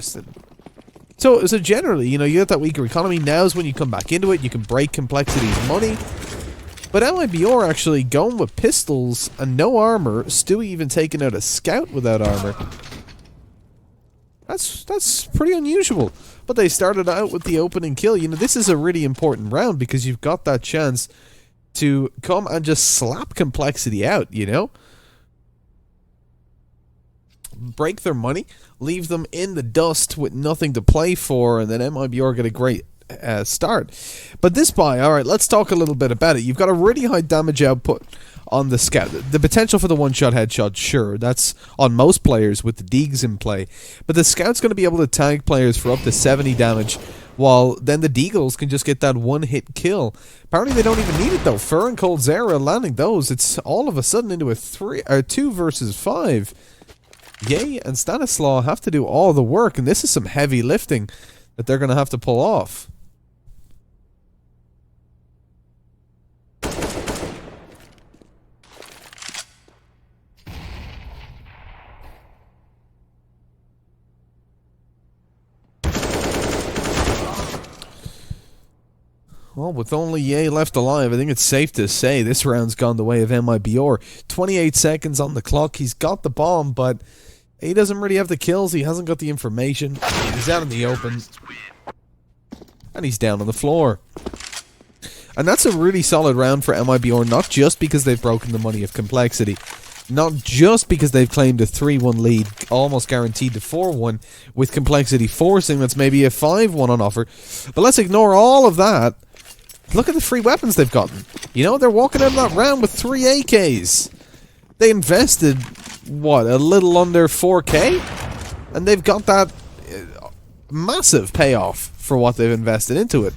So generally, you know, you got that weaker economy. Now's when you come back into it. You can break Complexity's money. But MIBR actually going with pistols and no armor. Stewie even taking out a scout without armor. That's pretty unusual. But they started out with the opening kill. You know, this is a really important round because you've got that chance to come and just slap Complexity out, you know? Break their money, leave them in the dust with nothing to play for, and then MIBR get a great start. But this buy, alright, let's talk a little bit about it. You've got a really high damage output on the scout. The potential for the one-shot headshot, sure, that's on most players with the Deegs in play. But the scout's going to be able to tag players for up to 70 damage, while then the Deagles can just get that one-hit kill. Apparently they don't even need it though. Fur and Coldzera landing those, it's all of a sudden into a 2 versus 5. Ye and Stanislaw have to do all the work, and this is some heavy lifting that they're going to have to pull off. Well, with only Ye left alive, I think it's safe to say this round's gone the way of MIBR. 28 seconds on the clock. He's got the bomb, but he doesn't really have the kills. He hasn't got the information. He's out in the open. And he's down on the floor. And that's a really solid round for MIBR, not just because they've broken the money of Complexity. Not just because they've claimed a 3-1 lead, almost guaranteed to 4-1, with Complexity forcing that's maybe a 5-1 on offer. But let's ignore all of that. Look at the free weapons they've gotten. You know, they're walking out of that round with 3 AKs. They invested, what, a little under 4k? And they've got that massive payoff for what they've invested into it.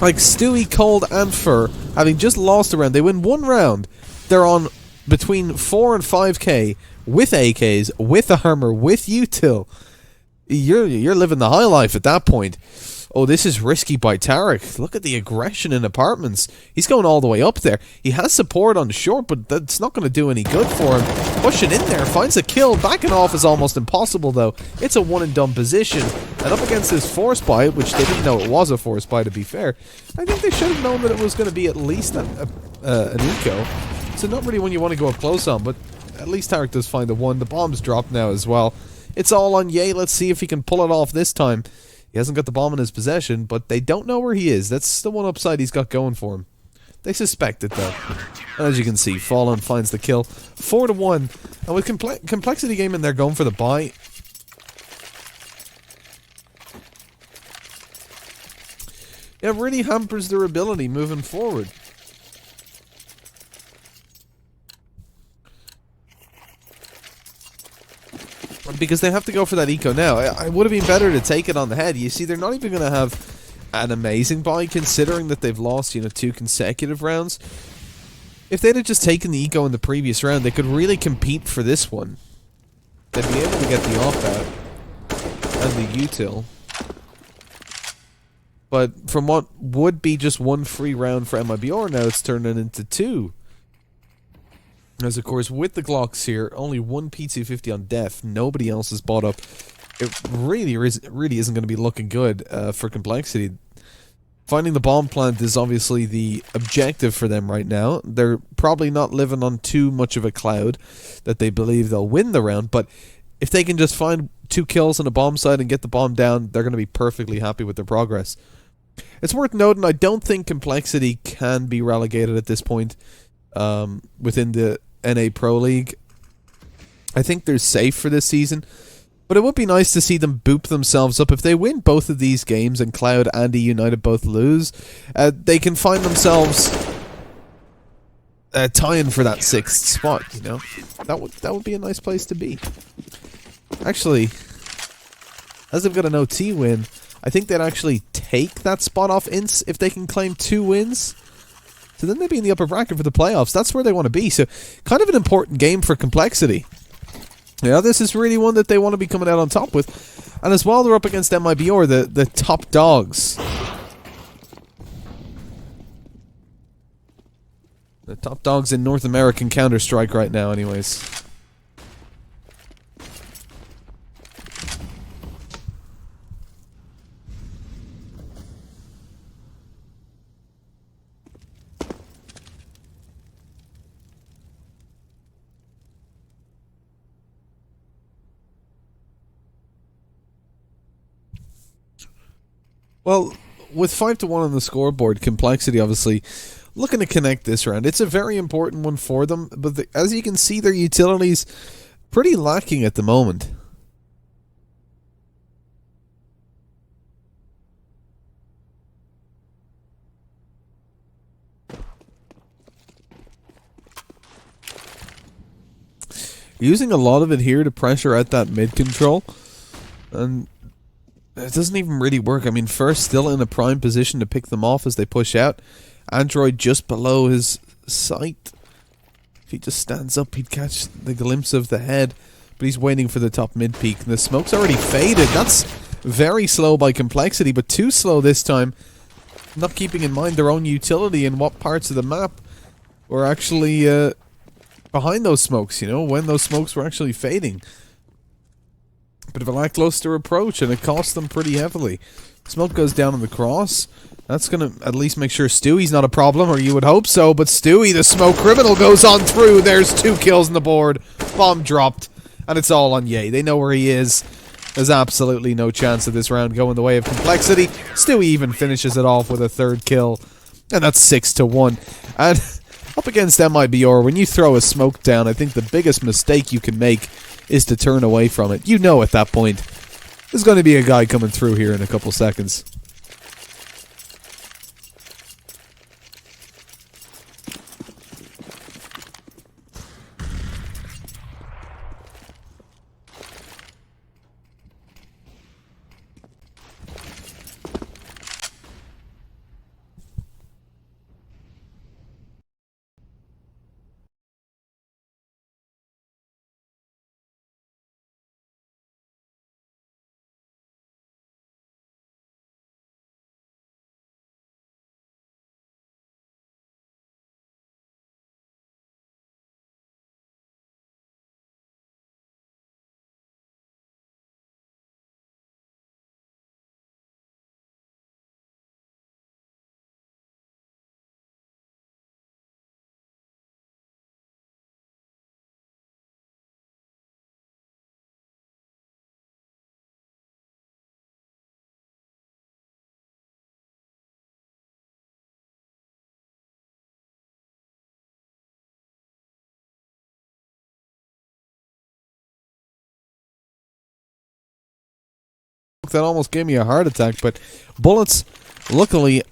Like Stewie, Cold, and Fur, having just lost a round, they win 1 round. They're on between 4 and 5k with AKs, with armor, with util. You're living the high life at that point. Oh, this is risky by Tarek. Look at the aggression in apartments. He's going all the way up there. He has support on short, but that's not going to do any good for him. Pushing in there, finds a kill. Backing off is almost impossible, though. It's a one-and-done position. And up against this force buy, which they didn't know it was a force buy, to be fair, I think they should have known that it was going to be at least an eco. So not really one you want to go up close on, but at least Tarek does find the one. The bomb's dropped now as well. It's all on Ye. Let's see if he can pull it off this time. He hasn't got the bomb in his possession, but they don't know where he is. That's the one upside he's got going for him. They suspect it, though. As you can see, Fallen finds the kill. 4-1. And with Complexity Gaming, they're going for the buy. It really hampers their ability moving forward. Because they have to go for that eco now. It would have been better to take it on the head. You see, they're not even going to have an amazing buy, considering that they've lost, 2 consecutive rounds. If they'd have just taken the eco in the previous round, they could really compete for this one. They'd be able to get the off out and the util. But from what would be just 1 free round for MIBR, now it's turned into 2. As of course, with the Glocks here, only 1 P250 on death. Nobody else has bought up. It really isn't going to be looking good for Complexity. Finding the bomb plant is obviously the objective for them right now. They're probably not living on too much of a cloud that they believe they'll win the round, but if they can just find 2 kills on a bomb site and get the bomb down, they're going to be perfectly happy with their progress. It's worth noting, I don't think Complexity can be relegated at this point within the NA Pro League. I think they're safe for this season, but it would be nice to see them boop themselves up. If they win both of these games and Cloud and United both lose, they can find themselves tying for that 6th spot, That would be a nice place to be. Actually, as they've got an OT win, I think they'd actually take that spot off Ince if they can claim 2 wins. So then they'd be in the upper bracket for the playoffs. That's where they want to be. So kind of an important game for Complexity. Yeah, this is really one that they want to be coming out on top with. And as well, they're up against MIBR, the top dogs. The top dogs in North American Counter-Strike right now, anyways. Well, with 5-1 on the scoreboard, Complexity obviously looking to connect this round. It's a very important one for them, but as you can see, their utility's pretty lacking at the moment. Using a lot of it here to pressure out that mid control, and it doesn't even really work. I mean, First still in a prime position to pick them off as they push out. Android just below his sight. If he just stands up, he'd catch the glimpse of the head, but he's waiting for the top mid peak. And the smoke's already faded. That's very slow by Complexity, but too slow this time. Not keeping in mind their own utility and what parts of the map were actually behind those smokes, you know, when those smokes were actually fading. Bit of a lackluster approach, and it cost them pretty heavily. Smoke goes down on the cross. That's going to at least make sure Stewie's not a problem, or you would hope so, but Stewie, the smoke criminal, goes on through. There's 2 kills on the board. Bomb dropped, and it's all on Ye. They know where he is. There's absolutely no chance of this round going the way of Complexity. Stewie even finishes it off with a 3rd kill, and that's 6-1. And up against MIBR, when you throw a smoke down, I think the biggest mistake you can make is to turn away from it. You know at that point, there's going to be a guy coming through here in a couple seconds. That almost gave me a heart attack, but bullets, luckily,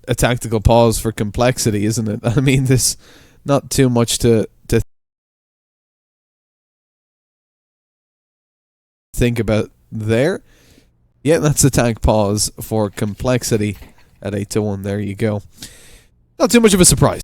a tactical pause for Complexity, isn't it? I mean, there's not too much to think about there. Yeah, that's a tank pause for Complexity at 8-1. There you go. Not too much of a surprise.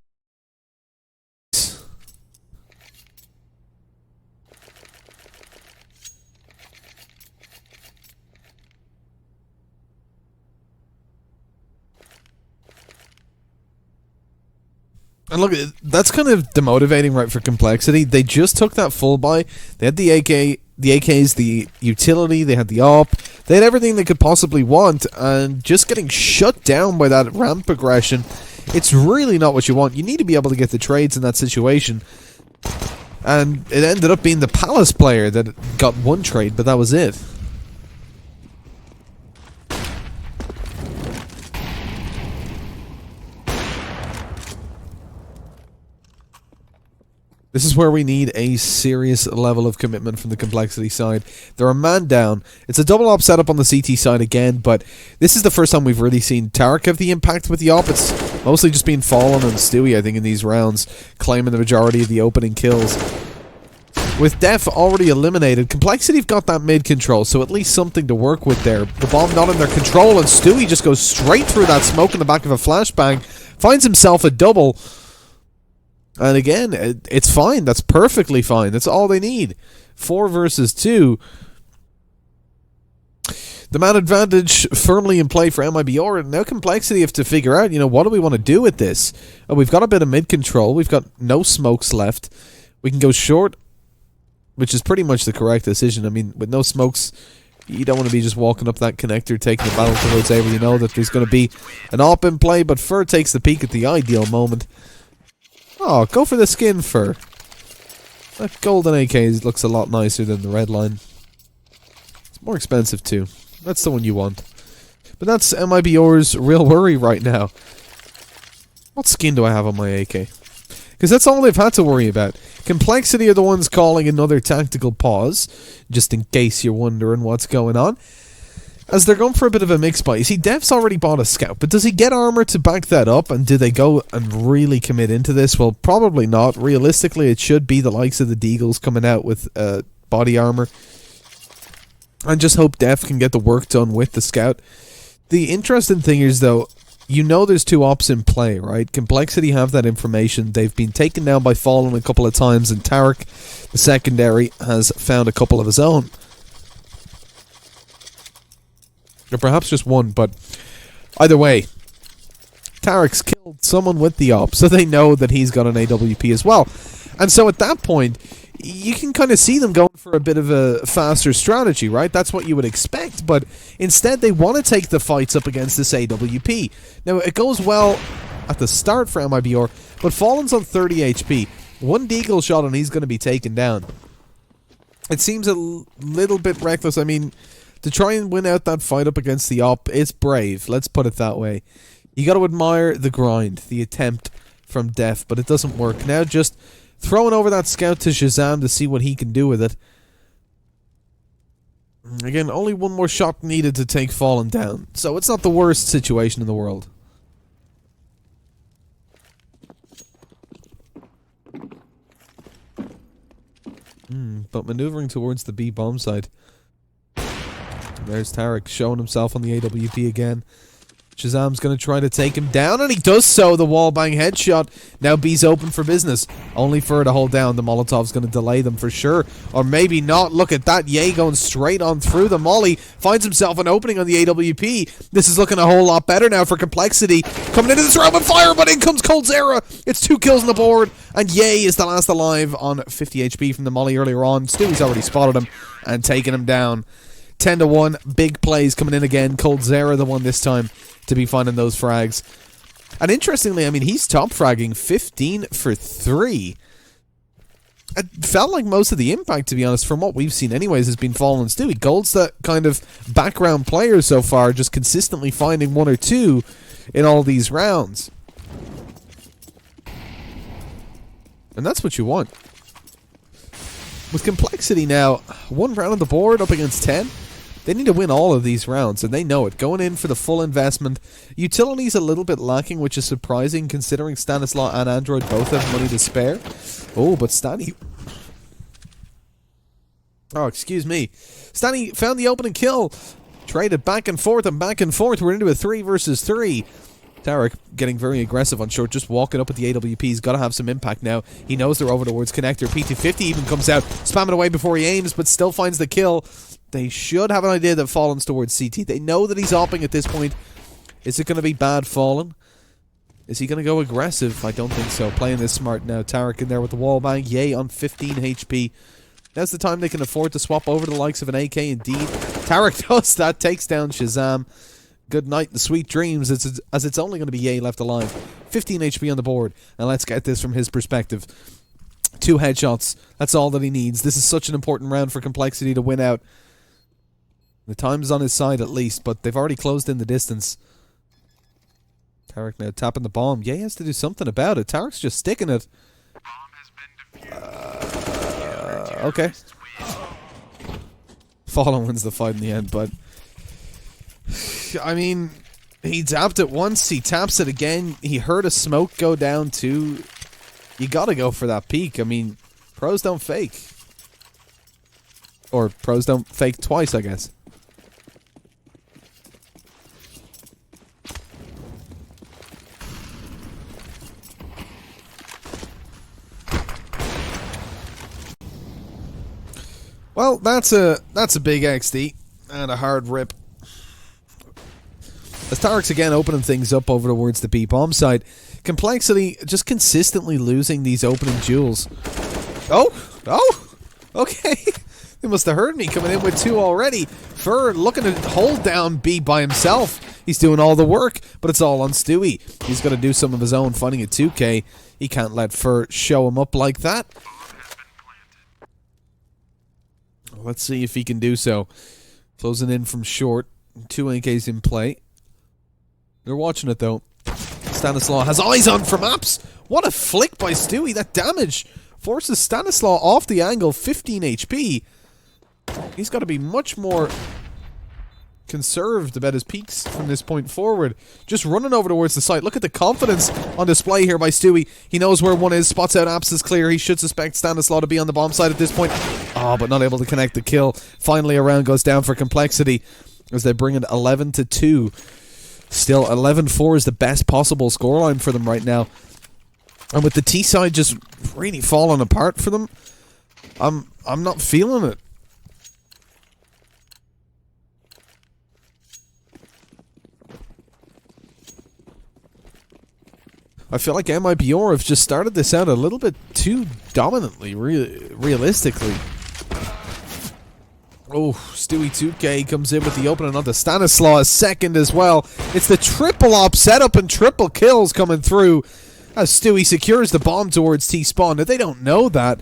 And look, that's kind of demotivating, right, for Complexity. They just took that full buy. They had the AKs, the utility, they had the AWP. They had everything they could possibly want, and just getting shut down by that ramp progression, it's really not what you want. You need to be able to get the trades in that situation. And it ended up being the Palace player that got one trade, but that was it. This is where we need a serious level of commitment from the Complexity side. They're a man down. It's a double op setup on the CT side again, but this is the first time we've really seen Tarek have the impact with the op. It's mostly just been Fallen and Stewie, I think, in these rounds, claiming the majority of the opening kills. With Def already eliminated, Complexity have got that mid control, so at least something to work with there. The bomb not in their control, and Stewie just goes straight through that smoke in the back of a flashbang, finds himself a double. And again, it's fine. That's perfectly fine. That's all they need. 4 versus 2. The man advantage firmly in play for MIBR. Now Complexity have to figure out, what do we want to do with this? Oh, we've got a bit of mid control. We've got no smokes left. We can go short, which is pretty much the correct decision. I mean, with no smokes, you don't want to be just walking up that connector, taking the battle towards Avery. You know that there's going to be an op in play, but Fur takes the peak at the ideal moment. Oh, go for the skin, Fur. That golden AK looks a lot nicer than the red line. It's more expensive too. That's the one you want. But that's MIBR's real worry right now. What skin do I have on my AK? Because that's all they've had to worry about. Complexity are the ones calling another tactical pause, just in case you're wondering what's going on. As they're going for a bit of a mix buy. You see, Dev's already bought a scout, but does he get armor to back that up? And do they go and really commit into this? Well, probably not. Realistically, it should be the likes of the Deagles coming out with body armor. And just hope Dev can get the work done with the scout. The interesting thing is, though, there's 2 ops in play, right? Complexity have that information. They've been taken down by Fallen a couple of times, and Tarek, the secondary, has found a couple of his own. Or perhaps just one, but either way, Tarek's killed someone with the op, so they know that he's got an AWP as well. And so at that point, you can kind of see them going for a bit of a faster strategy, right? That's what you would expect, but instead they want to take the fights up against this AWP. Now, it goes well at the start for MIBR, but Fallen's on 30 HP. One Deagle shot and he's going to be taken down. It seems a little bit reckless. I mean, to try and win out that fight up against the op, it's brave. Let's put it that way. You got to admire the grind, the attempt from Def, but it doesn't work. Now just throwing over that scout to Shazam to see what he can do with it. Again, only one more shot needed to take Fallen down, so it's not the worst situation in the world. But maneuvering towards the B bomb site. There's Tarek showing himself on the AWP again. Shazam's going to try to take him down, and he does so. The wallbang headshot. Now B's open for business. Only for her to hold down. The Molotov's going to delay them for sure. Or maybe not. Look at that. Ye going straight on through the molly. Finds himself an opening on the AWP. This is looking a whole lot better now for Complexity. Coming into this round with fire, but in comes Coldzera. It's 2 kills on the board. And Ye is the last alive on 50 HP from the molly earlier on. Stewie's already spotted him and taken him down. 10-1, big plays coming in again. Coldzera the one this time to be finding those frags. And interestingly, I mean, he's top fragging 15 for 3. It felt like most of the impact, to be honest, from what we've seen anyways, has been Fallen and Stewie. Gold's that kind of background player so far, just consistently finding 1 or 2 in all these rounds. And that's what you want. With Complexity now, 1 round on the board up against 10. They need to win all of these rounds, and they know it. Going in for the full investment. Utility's a little bit lacking, which is surprising considering Stanislaw and Android both have money to spare. Oh, but Stani... Oh, excuse me. Stani found the opening kill. Traded back and forth and back and forth. We're into a 3 versus 3. Tarek getting very aggressive on short, just walking up with the AWP. He's got to have some impact now. He knows they're over towards connector. P250 even comes out, spamming away before he aims, but still finds the kill. They should have an idea that Fallen's towards CT. They know that he's opping at this point. Is it going to be bad Fallen? Is he going to go aggressive? I don't think so. Playing this smart now. Tarek in there with the wallbang. Yay on 15 HP. Now's the time they can afford to swap over to the likes of an AK indeed. Tarek does that, takes down Shazam. Good night and sweet dreams, as it's only going to be Ye left alive. 15 HP on the board, and let's get this from his perspective. 2 headshots, that's all that he needs. This is such an important round for Complexity to win out. The time's on his side at least, but they've already closed in the distance. Tarek now tapping the bomb. Ye has to do something about it. Tarek's just sticking it. Okay. Fallen wins the fight in the end, but I mean, he tapped it once, he taps it again, he heard a smoke go down too. You gotta go for that peek. I mean, pros don't fake. Or pros don't fake twice, I guess. Well, that's a big XD and a hard rip. As Tarek's again opening things up over towards the B-bomb side, Complexity just consistently losing these opening duels. Oh, okay. They must have heard me coming in with 2 already. Fur looking to hold down B by himself. He's doing all the work, but it's all on Stewie. He's got to do some of his own finding a 2K. He can't let Fur show him up like that. Let's see if he can do so. Closing in from short. 2 AKs in play. They're watching it though. Stanislaw has eyes on for maps. What a flick by Stewie. That damage forces Stanislaw off the angle. 15 HP. He's got to be much more conserved about his peaks from this point forward. Just running over towards the site. Look at the confidence on display here by Stewie. He knows where one is. Spots out apps is clear. He should suspect Stanislaw to be on the bomb side at this point. Oh, but not able to connect the kill. Finally, a round goes down for Complexity as they bring it 11-2. Still, 11-4 is the best possible scoreline for them right now. And with the T side just really falling apart for them, I'm not feeling it. I feel like MIBR have just started this out a little bit too dominantly, realistically. Oh, Stewie 2K comes in with the opening onto Stanislaw, a second as well. It's the triple op setup and triple kills coming through as Stewie secures the bomb towards T-spawn. Now, they don't know that,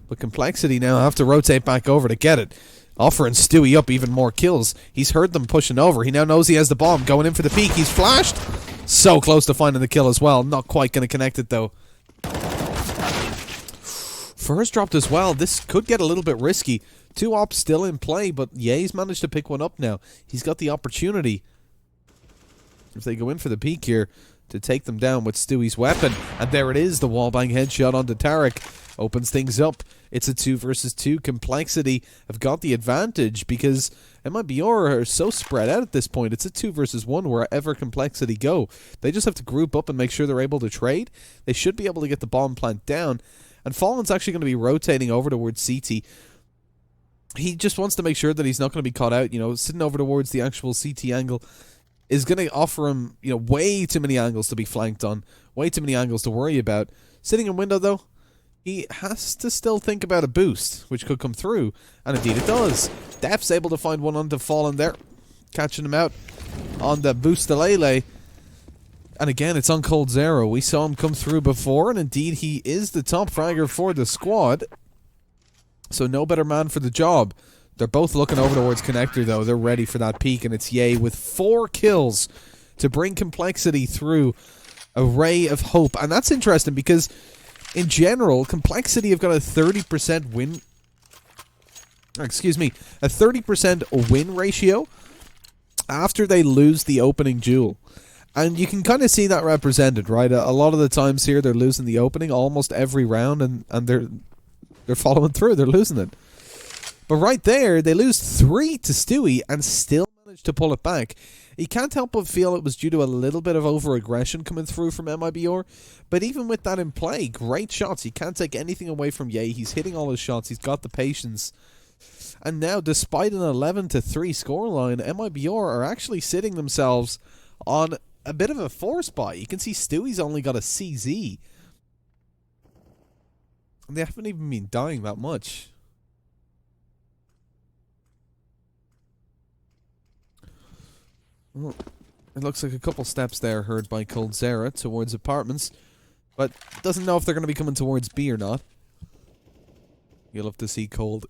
but Complexity now have to rotate back over to get it. Offering Stewie up even more kills. He's heard them pushing over. He now knows he has the bomb. Going in for the peek. He's flashed. So close to finding the kill as well. Not quite going to connect it, though. First dropped as well. This could get a little bit risky. 2 ops still in play, but Ye's managed to pick one up now. He's got the opportunity, if they go in for the peek here, to take them down with Stewie's weapon. And there it is, the wallbang headshot onto Tarek. Opens things up. It's a 2 versus 2. Complexity have got the advantage because MIBR are so spread out at this point. It's a 2 versus 1 wherever Complexity go. They just have to group up and make sure they're able to trade. They should be able to get the bomb plant down. And Fallen's actually going to be rotating over towards CT. He just wants to make sure that he's not going to be caught out. You know, sitting over towards the actual CT angle is going to offer him, you know, way too many angles to be flanked on. Way too many angles to worry about. Sitting in window, though, he has to still think about a boost, which could come through. And indeed it does. Def's able to find one onto Fallen there. Catching him out on the boost Lele. And again, it's on Cold Zero. We saw him come through before, and indeed he is the top fragger for the squad. So no better man for the job. They're both looking over towards Connector, though. They're ready for that peak, and it's Ye with 4 kills to bring Complexity through a ray of hope. And that's interesting because, in general, Complexity have got a 30% win... Excuse me, a 30% win ratio after they lose the opening duel. And you can kind of see that represented, right? A lot of the times here, they're losing the opening almost every round, and they're following through. They're losing it. But right there, they lose 3 to Stewie and still manage to pull it back. You can't help but feel it was due to a little bit of over-aggression coming through from MIBR. But even with that in play, great shots. You can't take anything away from Ye. He's hitting all his shots. He's got the patience. And now, despite an 11-3 scoreline, MIBR are actually sitting themselves on a bit of a 4 spot. You can see Stewie's only got a CZ. They haven't even been dying that much. Well, it looks like a couple steps there heard by Cold Zera towards apartments, but doesn't know if they're going to be coming towards B or not. You'll have to see Cold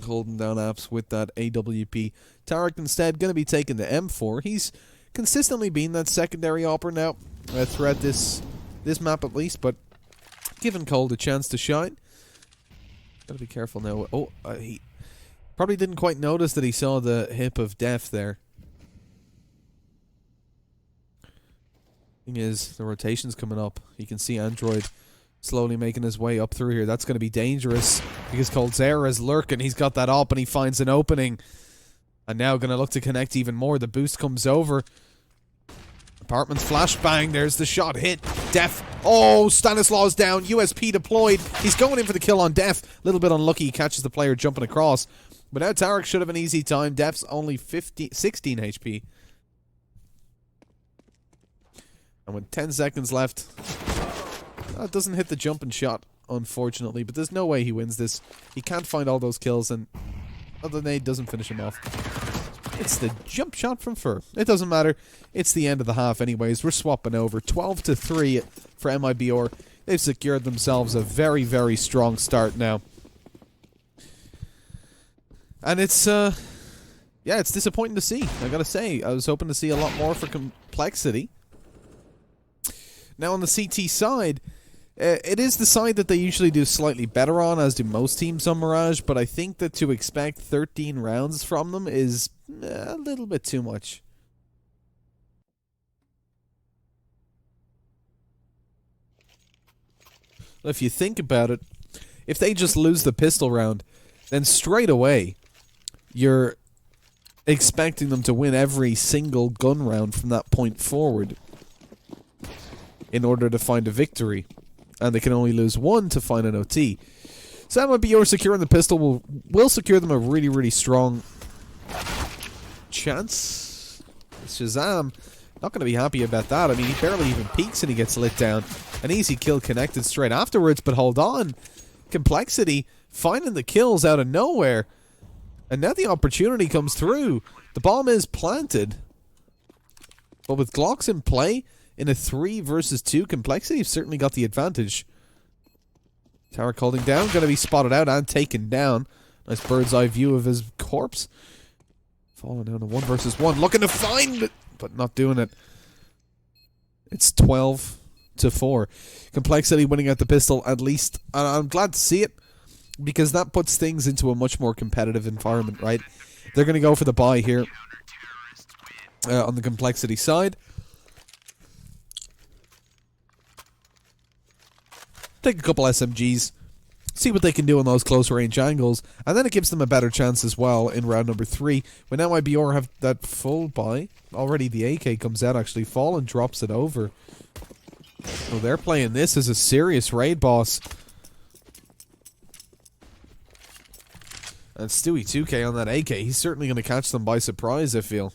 holding down apps with that AWP. Tarek instead going to be taking the M4. He's consistently been that secondary opera now throughout this map at least, but Giving Cold a chance to shine. Gotta be careful now. Oh, he probably didn't quite notice that he saw the hip of death there. Thing is, the rotation's coming up. You can see Android slowly making his way up through here. That's going to be dangerous because Coldzera is lurking. He's got that up and he finds an opening. And now going to look to connect even more. The boost comes over. Apartments flashbang. There's the shot. Hit. Def. Oh, Stanislaw's down. USP deployed. He's going in for the kill on Def. A little bit unlucky. He catches the player jumping across. But now Tarek should have an easy time. Def's only 16 HP. And with 10 seconds left, that doesn't hit the jumping shot, unfortunately. But there's no way he wins this. He can't find all those kills, and other nade doesn't finish him off. It's the jump shot from Fur. It doesn't matter. It's the end of the half anyways. We're swapping over. 12-3 for MIBR. They've secured themselves a very, very strong start now. And it's, yeah, it's disappointing to see. I gotta say, I was hoping to see a lot more for Complexity. Now on the CT side, it is the side that they usually do slightly better on, as do most teams on Mirage, but I think that to expect 13 rounds from them is a little bit too much. If you think about it, if they just lose the pistol round, then straight away you're expecting them to win every single gun round from that point forward in order to find a victory. And they can only lose one to find an OT. So that might be your securing the pistol will secure them a really, really strong chance. Shazam, not going to be happy about that. I mean, he barely even peeks and he gets lit down. An easy kill connected straight afterwards, but hold on. Complexity finding the kills out of nowhere. And now the opportunity comes through. The bomb is planted. But with Glocks in play, in a 3 versus 2, Complexity have certainly got the advantage. Tarek holding down, going to be spotted out and taken down. Nice bird's eye view of his corpse. Falling down to 1 versus 1, looking to find it, but not doing it. It's 12-4. Complexity winning at the pistol, at least. And I'm glad to see it, because that puts things into a much more competitive environment, right? They're going to go for the buy here on the Complexity side. Take a couple SMGs, see what they can do on those close range angles, and then it gives them a better chance as well in round number 3. When now MIBR have that full buy, already the AK comes out actually, Fallen drops it over. So they're playing this as a serious raid boss. And Stewie 2K on that AK, he's certainly going to catch them by surprise, I feel.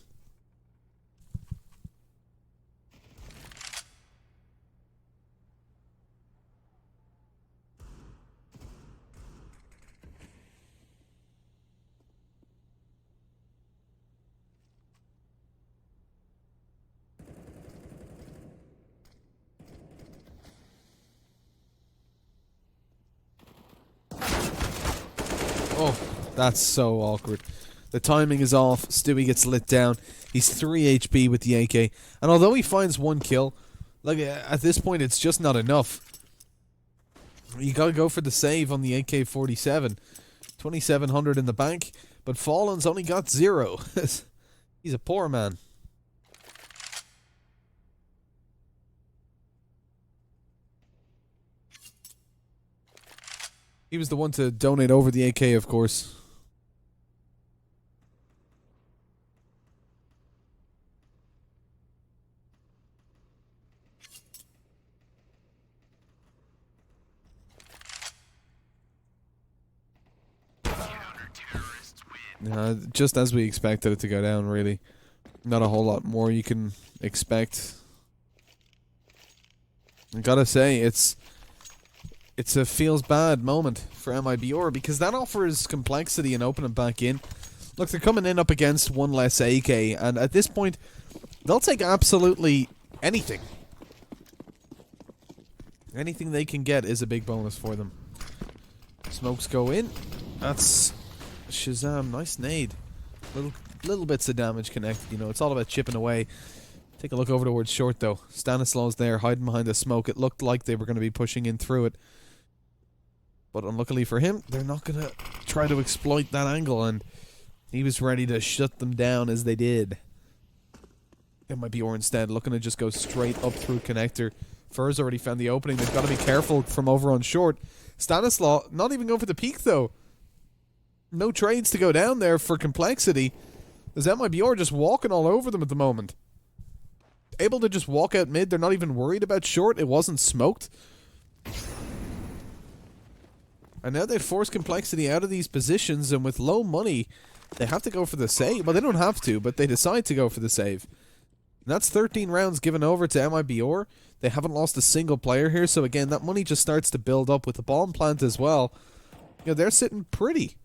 Oh, that's so awkward. The timing is off. Stewie gets lit down. He's 3 HP with the AK. And although he finds 1 kill, like at this point it's just not enough. You gotta go for the save on the AK-47. 2,700 in the bank, but Fallen's only got 0. He's a poor man. He was the one to donate over the AK, of course. Just as we expected it to go down, really. Not a whole lot more you can expect. I gotta say, it's a feels bad moment for MIBR, because that offers Complexity and opening back in. Look, they're coming in up against 1 less AK, and at this point, they'll take absolutely anything. Anything they can get is a big bonus for them. Smokes go in. That's Shazam. Nice nade. Little bits of damage connected, you know. It's all about chipping away. Take a look over towards short, though. Stanislaus there, hiding behind the smoke. It looked like they were going to be pushing in through it. But unluckily for him, they're not going to try to exploit that angle, and he was ready to shut them down as they did. It might be Or instead, looking to just go straight up through connector. Fur's already found the opening. They've got to be careful from over on short. Stanislaus not even going for the peak, though. No trades to go down there for complexity. As MIBR just walking all over them at the moment. Able to just walk out mid. They're not even worried about short. It wasn't smoked. And now they've forced complexity out of these positions, and with low money, they have to go for the save. Well, they don't have to, but they decide to go for the save. And that's 13 rounds given over to MIBR. They haven't lost a single player here, so again, that money just starts to build up with the bomb plant as well. You know, they're sitting pretty.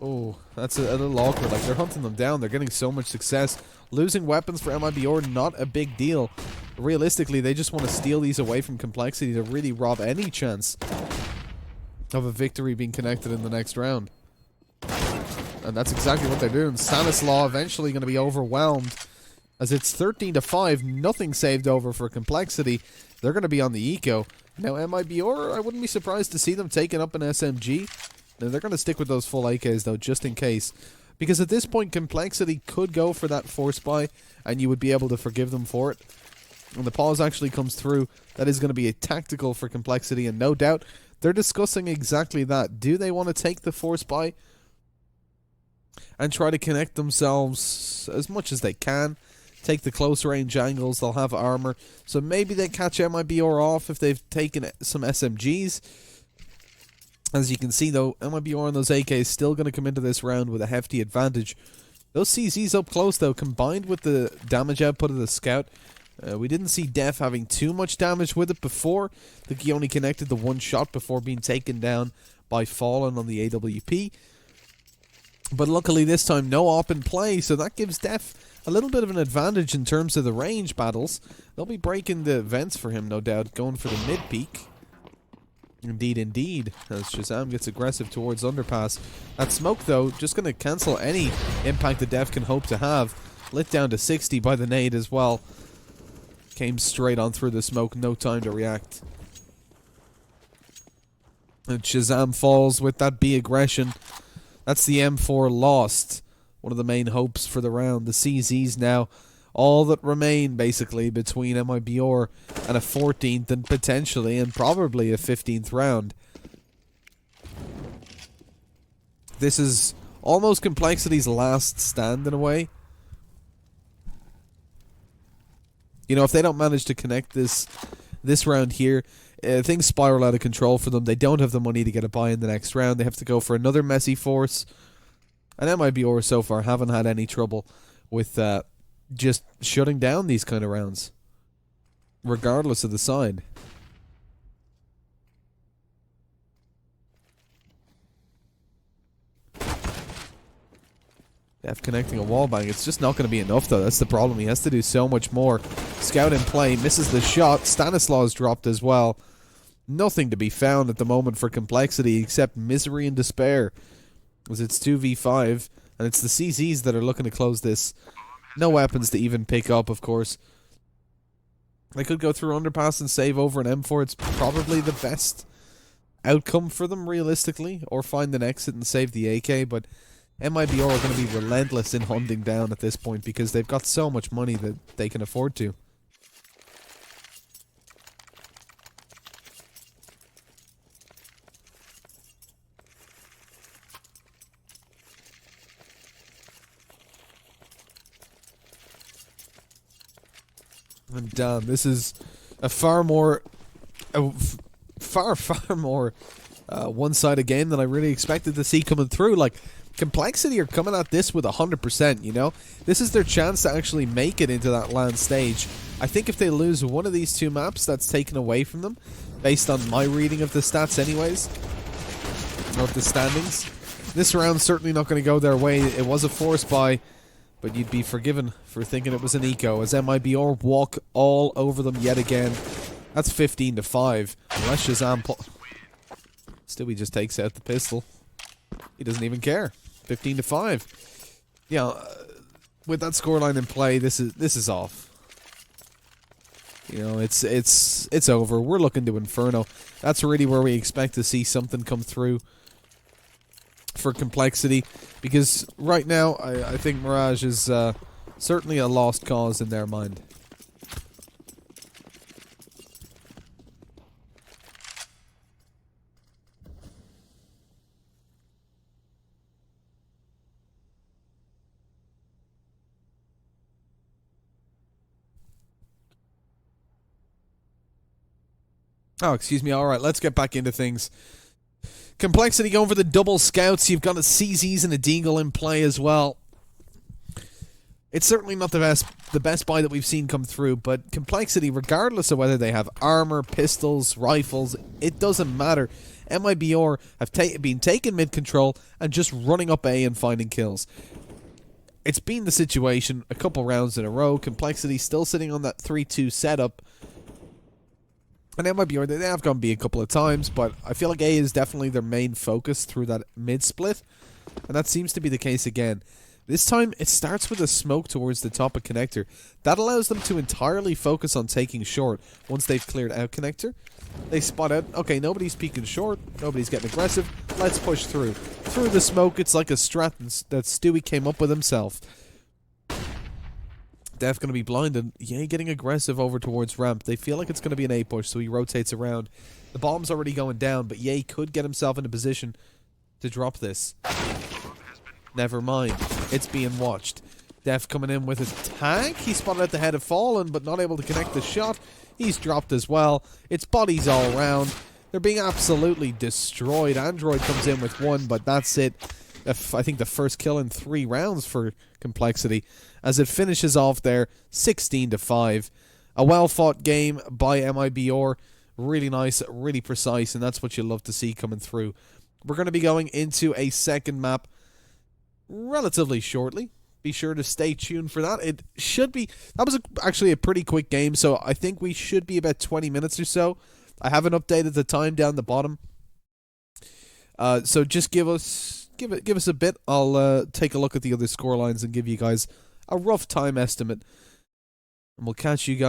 Oh, that's a little awkward. Like, they're hunting them down. They're getting so much success. Losing weapons for MIBR, not a big deal. Realistically, they just want to steal these away from complexity to really rob any chance of a victory being connected in the next round. And that's exactly what they're doing. Stanislaus eventually going to be overwhelmed, as it's 13-5, nothing saved over for complexity. They're going to be on the eco. Now MIBR, I wouldn't be surprised to see them taking up an SMG. Now they're going to stick with those full AKs though, just in case. Because at this point, complexity could go for that force buy, and you would be able to forgive them for it. When the pause actually comes through, that is going to be a tactical for complexity, and no doubt they're discussing exactly that. Do they want to take the force buy and try to connect themselves as much as they can? Take the close range angles, they'll have armor. So maybe they catch MIBR off if they've taken some SMGs. As you can see though, MIBR on those AKs still going to come into this round with a hefty advantage. Those CZs up close though, combined with the damage output of the scout, we didn't see Def having too much damage with it before. I think he only connected the one shot before being taken down by Fallen on the AWP. But luckily this time no op in play, so that gives Def a little bit of an advantage in terms of the range battles. They'll be breaking the vents for him, no doubt, going for the mid-peak. Indeed, indeed, as Shazam gets aggressive towards underpass. That smoke, though, just going to cancel any impact the Def can hope to have. Lit down to 60 by the nade as well. Came straight on through the smoke, no time to react. And Shazam falls with that B aggression. That's the M4 lost. One of the main hopes for the round. The CZs now all that remain, basically, between MIBR and a 14th and potentially and probably a 15th round. This is almost Complexity's last stand in a way. You know, if they don't manage to connect this round here, things spiral out of control for them. They don't have the money to get a buy in the next round. They have to go for another messy force. And MIBR so far haven't had any trouble with just shutting down these kind of rounds, regardless of the side. Def connecting a wallbang. It's just not going to be enough, though. That's the problem. He has to do so much more. Scout in play. Misses the shot. Stanislaus dropped as well. Nothing to be found at the moment for Complexity except misery and despair. As it's 2v5. And it's the CZs that are looking to close this. No weapons to even pick up, of course. They could go through underpass and save over an M4. It's probably the best outcome for them, realistically. Or find an exit and save the AK. But MIBR are going to be relentless in hunting down at this point because they've got so much money that they can afford to. And damn, this is a far more one-sided game than I really expected to see coming through. Like, Complexity are coming at this with 100%, you know? This is their chance to actually make it into that land stage. I think if they lose one of these two maps, that's taken away from them, based on my reading of the stats anyways, or of the standings. This round's certainly not going to go their way. It was a force buy, but you'd be forgiven for thinking it was an eco, as MIBR walk all over them yet again. That's 15-5, unless Shazam Stewie just takes out the pistol. He doesn't even care. 15-5. Yeah, with that scoreline in play, this is off. You know, it's over. We're looking to Inferno. That's really where we expect to see something come through for Complexity, because right now I think Mirage is certainly a lost cause in their mind. Oh, excuse me. Alright, let's get back into things. Complexity going for the double scouts. You've got a CZs and a Deagle in play as well. It's certainly not the best buy that we've seen come through, but Complexity, regardless of whether they have armor, pistols, rifles, it doesn't matter. MIBR have been taking mid-control and just running up A and finding kills. It's been the situation a couple rounds in a row. Complexity still sitting on that 3-2 setup. And MIBR, they have gone B a couple of times, but I feel like A is definitely their main focus through that mid-split. And that seems to be the case again. This time, it starts with a smoke towards the top of connector. That allows them to entirely focus on taking short. Once they've cleared out connector, they spot out, okay, nobody's peeking short, nobody's getting aggressive, let's push through. Through the smoke, it's like a strat that Stewie came up with himself. Def going to be blinded. Yay getting aggressive over towards ramp. They feel like it's going to be an A push, so he rotates around. The bomb's already going down, but Yay could get himself in a position to drop this. Never mind. It's being watched. Def coming in with a tank. He spotted at the head of Fallen, but not able to connect the shot. He's dropped as well. It's bodies all around. They're being absolutely destroyed. Android comes in with one, but that's it. I think the first kill in 3 rounds for Complexity, as it finishes off there 16-5. A well-fought game by MIBR. Really nice, really precise, and that's what you love to see coming through. We're going to be going into a second map relatively shortly. Be sure to stay tuned for that. It should be... That was actually a pretty quick game, so I think we should be about 20 minutes or so. I haven't updated the time down the bottom. So just give us a bit. I'll take a look at the other score lines and give you guys a rough time estimate. And we'll catch you guys